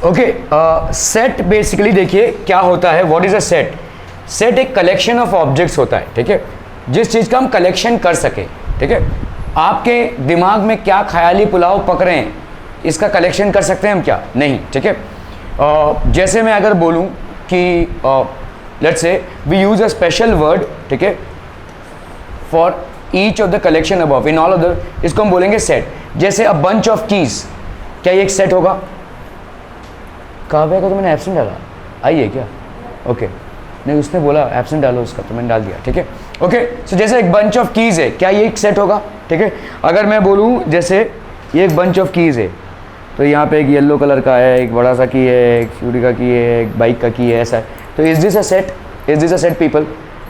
Okay, set basically देखिए क्या होता है, what is a set. Set एक कलेक्शन ऑफ ऑब्जेक्ट्स होता है, ठीक है, जिस चीज़ का हम कलेक्शन कर सके, ठीक है। आपके दिमाग में क्या ख्याली पुलाव पक रहे हैं, इसका कलेक्शन कर सकते हैं हम क्या? नहीं, ठीक है। जैसे मैं अगर बोलूं कि let's say we use a special word, ठीक है, for each of the collection above in all of the, इसको हम बोलेंगे सेट। जैसे अ बंच ऑफ कीज, क्या ये एक सेट होगा? काव्या को तो मैंने एब्सेंट डाला, आई है क्या? ओके, नहीं उसने बोला एब्सेंट डालो उसका, तो मैंने डाल दिया, ठीक है। ओके, सो जैसे एक बंच ऑफ कीज है, क्या ये एक सेट होगा? ठीक है। अगर मैं बोलूँ जैसे ये एक बंच ऑफ कीज है, तो यहाँ पे एक येलो कलर का है, एक बड़ा सा की है, एक चूड़ी का की है, एक बाइक का की है, ऐसा है, तो is this a set? Is this a set people?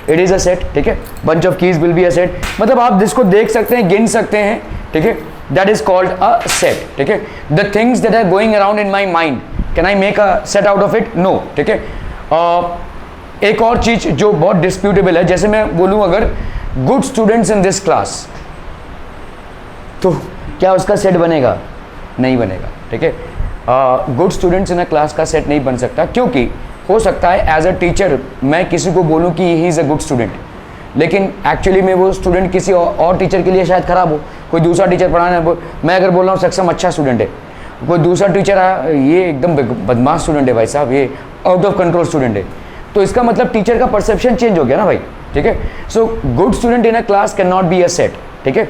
It is a set, ठीक है। Bunch of keys will be a set, मतलब आप जिसको देख सकते हैं, गिन सकते हैं, ठीक है, that is called a set, ठीक है। The things that are going around in my mind, can I make a set out of it? No, ठीक है। एक और चीज जो बहुत डिस्प्यूटेबल है, जैसे मैं बोलूं अगर good students in this class, तो क्या उसका सेट बनेगा? नहीं बनेगा, ठीक है। Good students in a class का सेट नहीं बन सकता, क्योंकि हो सकता है एज अ टीचर मैं किसी को बोलूं कि he is a good student, लेकिन एक्चुअली में वो स्टूडेंट किसी और टीचर के लिए शायद खराब हो। कोई दूसरा टीचर पढ़ाना, मैं अगर बोल रहा हूँ सक्षम अच्छा स्टूडेंट है, कोई दूसरा टीचर ये एकदम बदमाश स्टूडेंट है भाई साहब, ये आउट ऑफ कंट्रोल स्टूडेंट है, तो इसका मतलब टीचर का परसेप्शन चेंज हो गया ना भाई, ठीक है। So good student in a class can not be a set, ठीक है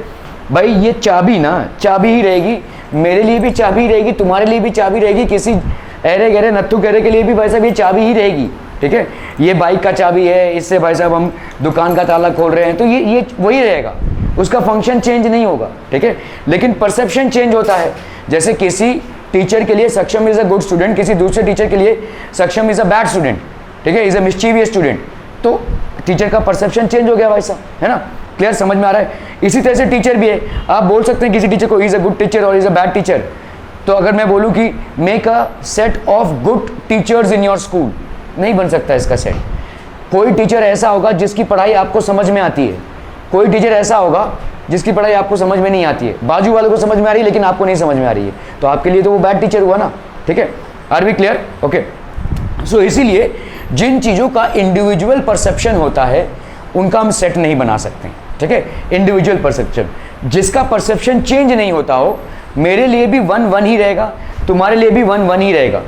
भाई। ये चाबी ना चाबी ही रहेगी, मेरे लिए भी चाबी रहेगी, तुम्हारे लिए भी चाबी रहेगी, किसी अरे गहरे नत्थु गहरे के लिए भी भाई साहब ये चाबी ही रहेगी, ठीक है। ये बाइक का चाबी है, इससे भाई साहब हम दुकान का ताला खोल रहे हैं, तो ये वही रहेगा, उसका फंक्शन चेंज नहीं होगा, ठीक है। लेकिन परसेप्शन चेंज होता है। जैसे किसी टीचर के लिए सक्षम इज अ गुड स्टूडेंट, किसी दूसरे टीचर के लिए सक्षम इज अ बैड स्टूडेंट, ठीक है, इज अ मिस्चीवियस स्टूडेंट, तो टीचर का परसेप्शन चेंज हो गया भाई साहब, है ना। क्लियर, समझ में आ रहा है? इसी तरह से टीचर भी है, आप बोल सकते हैं किसी टीचर को इज अ गुड टीचर और इज अ बैड टीचर, तो अगर मैं बोलूं कि make a set of good teachers in your school, नहीं बन सकता इसका सेट। कोई टीचर ऐसा होगा जिसकी पढ़ाई आपको समझ में आती है, कोई टीचर ऐसा होगा जिसकी पढ़ाई आपको समझ में नहीं आती है, बाजू वाले को समझ में आ रही है लेकिन आपको नहीं समझ में आ रही है, तो आपके लिए तो वो बैड टीचर हुआ ना, ठीक है। Are we clear? Okay, so इसीलिए जिन चीज़ों का इंडिविजुअल परसेप्शन होता है उनका हम सेट नहीं बना सकते, ठीक है। इंडिविजुअल परसेप्शन, जिसका परसेप्शन चेंज नहीं होता हो, मेरे लिए भी 1 1 ही रहेगा, तुम्हारे लिए भी 1 1 ही रहेगा,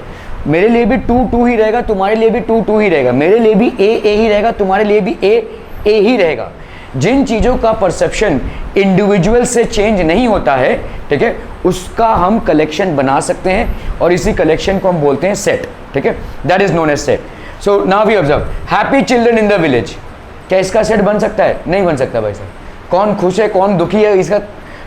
मेरे लिए भी 2 2 ही रहेगा, तुम्हारे लिए भी 2 2 ही रहेगा, मेरे लिए भी A ही रहेगा, तुम्हारे लिए भी A ही रहेगा। जिन चीज़ों का परसेप्शन इंडिविजुअल से चेंज नहीं होता है, ठीक है, उसका हम कलेक्शन बना सकते हैं और इसी कलेक्शन को हम बोलते हैं सेट, ठीक है। That is known as set. So now we observe happy children in the village, क्या इसका सेट बन सकता है? नहीं बन सकता भाई साहब। कौन खुश है, कौन दुखी है, इसका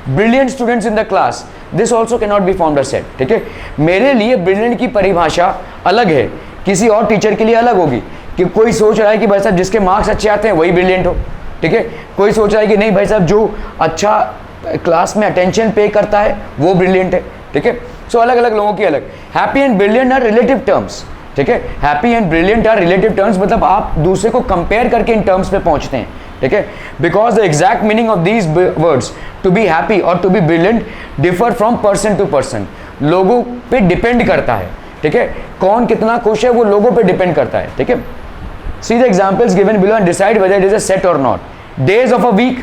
brilliant students in the class, this also can not be found a set, ठीक है। मेरे लिए ब्रिलियंट की परिभाषा अलग है, किसी और टीचर के लिए अलग होगी, कि कोई सोच रहा है कि भाई साहब जिसके मार्क्स अच्छे आते हैं वही ब्रिलियंट हो, ठीक है। कोई सोच रहा है कि नहीं भाई साहब जो अच्छा क्लास में अटेंशन पे करता है वो ब्रिलियंट है, ठीक है। सो अलग अलग लोगों की अलग। Happy and brilliant are relative terms, ठीक है। Happy and brilliant are relative terms, मतलब आप दूसरे को कंपेयर करके इन टर्म्स पे पहुंचते हैं, ठीक है। Because the exact meaning of these words to be happy और to be brilliant differ from person to person, लोगों पे डिपेंड करता है, ठीक है। कौन कितना खुश है वो लोगों पे डिपेंड करता है, ठीक है। See the examples given below and decide whether it is a set और not. Days of a week,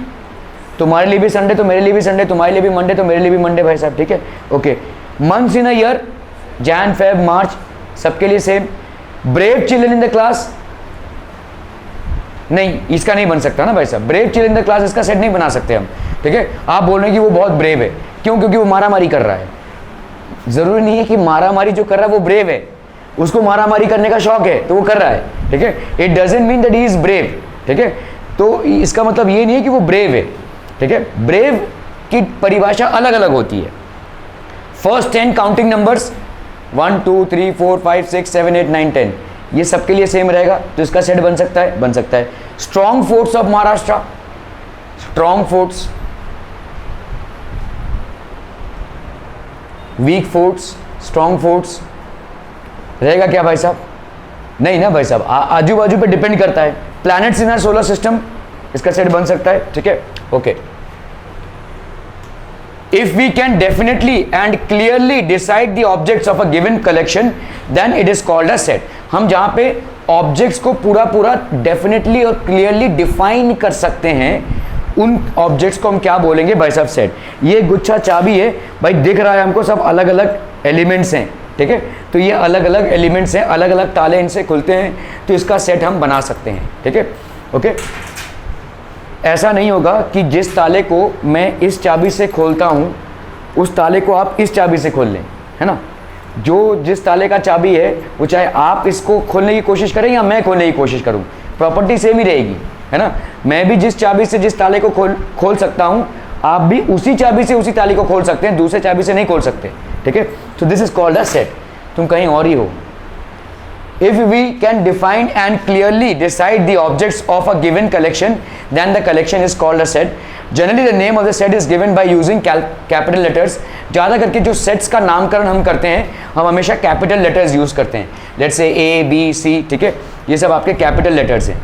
तुम्हारे लिए भी संडे तो मेरे लिए भी संडे, तुम्हारे लिए भी मंडे तो मेरे लिए भी मंडे भाई साहब, ठीक है। Okay, months in a year, Jan Feb March, सबके लिए same. Brave children in the class, नहीं इसका नहीं बन सकता ना भाई साहब। Brave children in the class, इसका सेट नहीं बना सकते हम, ठीक है। आप बोल रहे हैं कि वो बहुत ब्रेव है, क्यों? क्योंकि वो मारामारी कर रहा है। जरूरी नहीं है कि मारामारी जो कर रहा है वो ब्रेव है, उसको मारामारी करने का शौक है तो वो कर रहा है, ठीक है। It doesn't mean that he is brave, ठीक है। तो इसका मतलब ये नहीं है कि वो ब्रेव है, ठीक है। ब्रेव की परिभाषा अलग अलग होती है। फर्स्ट 10 काउंटिंग नंबर्स 1 2 3 4 5 6 7 8 9 10, ये सबके लिए सेम रहेगा, तो इसका सेट बन सकता है, बन सकता है। Strong forts of Maharashtra, strong forts, weak forts, strong forts रहेगा क्या भाई साहब? नहीं ना भाई साहब, आजू बाजू पे डिपेंड करता है। Planets in our solar system, इसका सेट बन सकता है, ठीक है। Okay, If we can definitely and clearly decide the objects of a given collection, then it is called a set. हम जहाँ पे ऑब्जेक्ट्स को पूरा पूरा डेफिनेटली और क्लियरली डिफाइन कर सकते हैं, उन ऑब्जेक्ट्स को हम क्या बोलेंगे भाई साहब? सेट. ये गुच्छा चाबी है भाई, दिख रहा है हमको, सब अलग अलग एलिमेंट्स हैं, ठीक है. तो ये अलग अलग एलिमेंट्स हैं, अलग अलग ताले इनसे खुलते हैं, तो इसका सेट हम बना सकते हैं, ठीक है. ओके. ऐसा नहीं होगा कि जिस ताले को मैं इस चाबी से खोलता हूँ उस ताले को आप इस चाबी से खोल लें, है ना. जो जिस ताले का चाबी है वो चाहे आप इसको खोलने की कोशिश करें या मैं खोलने की कोशिश करूँ, प्रॉपर्टी सेम ही रहेगी, है ना. मैं भी जिस चाबी से जिस ताले को खोल सकता हूँ, आप भी उसी चाबी से उसी ताले को खोल सकते हैं, दूसरे चाबी से नहीं खोल सकते, ठीक है. तो this is called a set. तुम कहीं और ही हो. If we can define and clearly decide the objects of a given collection, then the collection is called a set. Generally, the name of the set is given by using capital letters. ज़्यादा करके जो sets का नामकरण हम करते हैं, हम हमेशा capital letters use करते हैं. Let's say A, B, C, ठीक है. ये सब आपके capital letters हैं.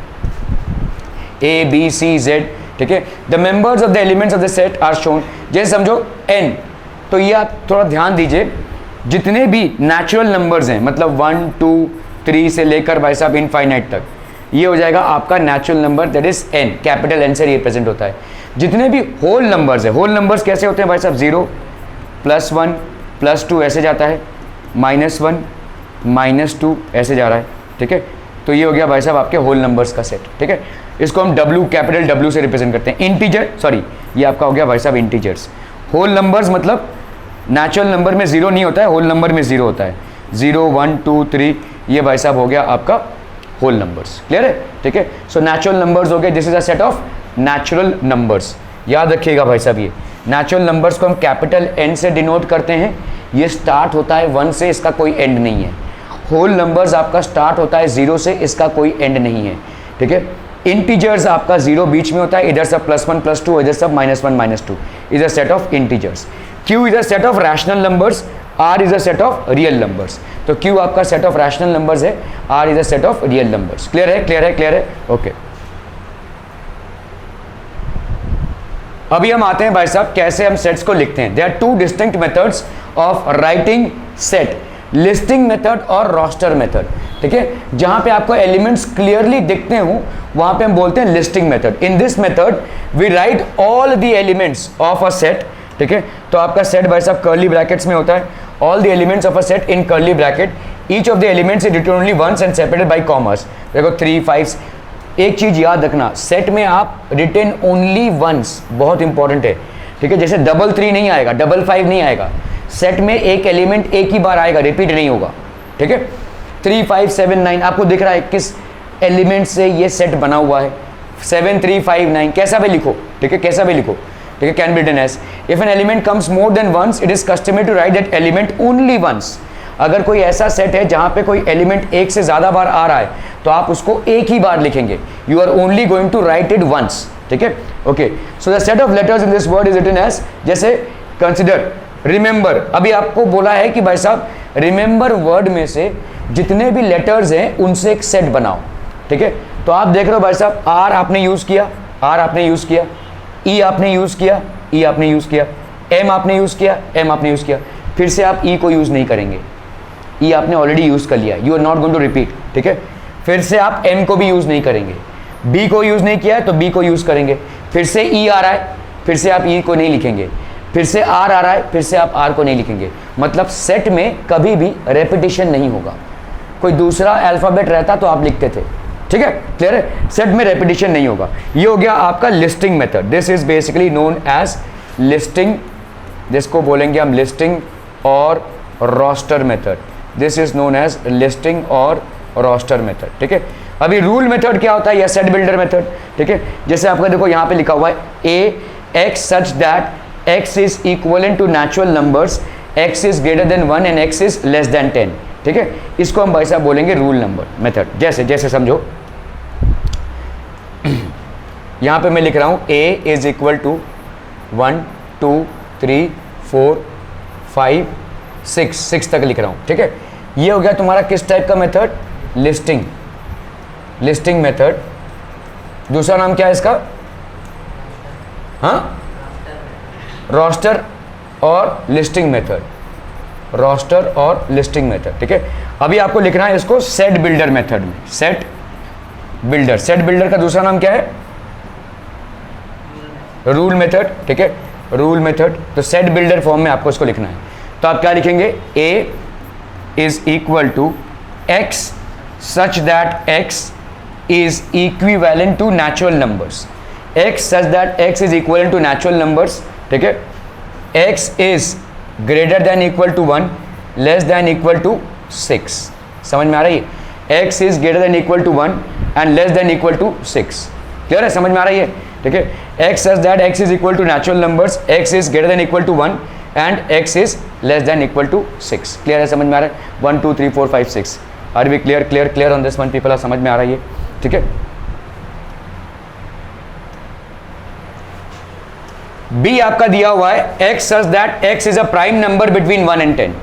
A, B, C, Z, ठीक है. The members of the elements of the set are shown. जैसे समझो N, तो ये आप थोड़ा ध्यान दीजिए. जितने भी नेचुरल नंबर्स हैं, मतलब 1, 2, 3 से लेकर भाई साहब इनफाइनाइट तक, ये हो जाएगा आपका natural number, that is n. Capital N से रिप्रेजेंट होता है. जितने भी होल नंबर्स है, होल नंबर्स कैसे होते हैं भाई साहब? 0, +1, +2 ऐसे जाता है, -1, -2 ऐसे जा रहा है, ठीक है. तो ये हो गया भाई साहब आपके होल नंबर्स का सेट, ठीक है. इसको हम W, कैपिटल W से रिप्रेजेंट करते हैं. इंटीजर, सॉरी, ये आपका हो गया भाई साहब इंटीजर्स. होल नंबर्स मतलब नेचुरल नंबर में 0 नहीं होता है, होल नंबर में 0 होता है. 0, 1, 2, 3, ये भाई साहब हो गया आपका होल नंबर्स. क्लियर है, ठीक है. सो नेचुरल नंबर्स हो गए. This is a set of natural numbers. याद रखिएगा भाई साहब, ये नेचुरल नंबर्स को हम कैपिटल N से डिनोट करते हैं. ये स्टार्ट होता है 1 से, इसका कोई एंड नहीं है. होल नंबर्स आपका स्टार्ट होता है 0 से, इसका कोई एंड नहीं है, ठीक है. इंटीजर्स आपका 0 बीच में होता है, इधर सब +1, +2, इधर सब -1, -2 is a set of integers. Q is a set of rational numbers, R is a set of real numbers. तो Q आपका सेट ऑफ रैशनल नंबर्स है, R is a set of real numbers. Clear है, clear है, clear है. Okay. अभी हम आते हैं भाई साहब कैसे हम सेट्स को लिखते हैं. There are 2 distinct methods of writing set, listing method और रोस्टर मेथड, ठीक है. जहां पे आपको एलिमेंट्स क्लियरली दिखते हो वहां पे हम बोलते हैं listing method. In this method we write all the elements of a set, ठीक है. तो आपका सेट भाई साहब कर्ली ब्रैकेट्स में होता है. All the elements of a set in curly bracket. Each of the elements is written only once and separated by commas. देखो 3, 5. एक चीज याद रखना, सेट में आप रिटन ओनली वंस, बहुत इंपॉर्टेंट है, ठीक है. जैसे 3 नहीं आएगा, 5 नहीं आएगा. सेट में एक एलिमेंट एक ही बार आएगा, रिपीट नहीं होगा, ठीक है. 3, 5, 7, 9 आपको दिख रहा है किस एलिमेंट से ये सेट बना हुआ है. 7, 3, 5, 9 कैसा भी लिखो, ठीक है, कैसा भी लिखो, ठीक है. Can be written as if an element comes more than once, it is customary to write that element only once. अगर कोई ऐसा सेट है जहां पे कोई एलिमेंट एक से ज्यादा बार आ रहा है, तो आप उसको एक ही बार लिखेंगे. You are only going to write it once, ठीक है. Okay. So the set of letters in this word is written as, जैसे कंसिडर, रिमेंबर. अभी आपको बोला है कि भाई साहब रिमेंबर वर्ड में से जितने भी लेटर्स हैं उनसे एक सेट बनाओ, ठीक है. तो आप देख रहे हो भाई साहब, आर आपने यूज किया, आर आपने यूज किया, ई आपने यूज किया, ई आपने यूज किया, एम आपने यूज किया, एम आपने यूज किया. फिर से आप ई को यूज नहीं करेंगे, ई आपने ऑलरेडी यूज कर लिया, you are not going to repeat, ठीक है. फिर से आप एम को भी यूज नहीं करेंगे, बी को यूज नहीं किया है तो बी को यूज करेंगे. फिर से ई आ रहा है, फिर से आप ई को नहीं लिखेंगे. फिर से आर आ रहा है, फिर से आप आर को नहीं लिखेंगे. मतलब सेट में कभी भी रेपिटेशन नहीं होगा. कोई दूसरा अल्फाबेट रहता तो आप लिखते थे, ठीक है. क्लियर है. सेट में रेपिटेशन नहीं होगा. ये हो गया आपका listing method. This is basically known as listing, जिसको बोलेंगे हम लिस्टिंग और roster method. This is known as listing और रोस्टर मेथड, ठीक है. अभी रूल मेथड क्या होता है, या सेट बिल्डर मेथड, ठीक है. जैसे आपका देखो यहाँ पे लिखा हुआ है A x such that x is equivalent to natural numbers, x is greater than 1 and x is less than 10, ठीक है. इसको हम भाई साहब बोलेंगे रूल नंबर मेथड. जैसे जैसे समझो, यहाँ पे मैं लिख रहा हूँ a इज इक्वल टू 1, 2, 3, 4, 5, 6 तक लिख रहा हूँ, ठीक है. ये हो गया तुम्हारा किस टाइप का मेथड, लिस्टिंग, लिस्टिंग मेथड. दूसरा नाम क्या है इसका, हाँ, रोस्टर. और लिस्टिंग मेथड, रोस्टर और लिस्टिंग मेथड, ठीक है। अभी आपको लिखना है इसको सेट बिल्डर मेथड में, सेट बिल्डर। सेट बिल्डर का दूसरा नाम क्या है? रूल मेथड, ठीक है, रूल मेथड। तो सेट बिल्डर फॉर्म में आपको इसको लिखना है। तो आप क्या लिखेंगे? A is equal to x such that x is equivalent to natural numbers, x such that x is equivalent to natural numbers, ठीक है। x is greater than equal to 1 less than equal to 6, समझ में आ रही है? x is greater than equal to 1 and less than equal to 6, clear है? समझ में आ रही है, ठीक है। x such that x is equal to natural numbers, x is greater than equal to 1 and x is less than equal to 6, clear है? समझ में आ रहा है? 1 2 3 4 5 6, are we clear? Clear clear on this one people? समझ में आ रही है, ठीक है। बी आपका दिया हुआ है x such that x is a prime number between 1 and 10,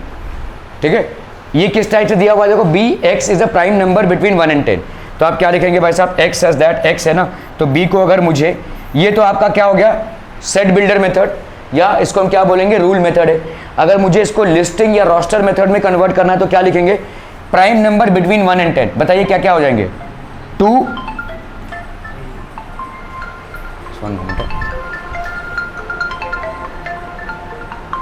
ठीक है। ये किस टाइप से दिया हुआ है? देखो b x is a prime number between 1 and 10। तो आप क्या लिखेंगे भाई साहब? x सच दैट x है ना, तो b को अगर मुझे, ये तो आपका क्या हो गया? सेट बिल्डर मेथड, या इसको हम क्या बोलेंगे? रूल मेथड है। अगर मुझे इसको लिस्टिंग या रोस्टर मेथड में कन्वर्ट करना है तो क्या लिखेंगे? Prime number between 1 and 10। बताइए क्या क्या हो जाएंगे? 2 1 मिनट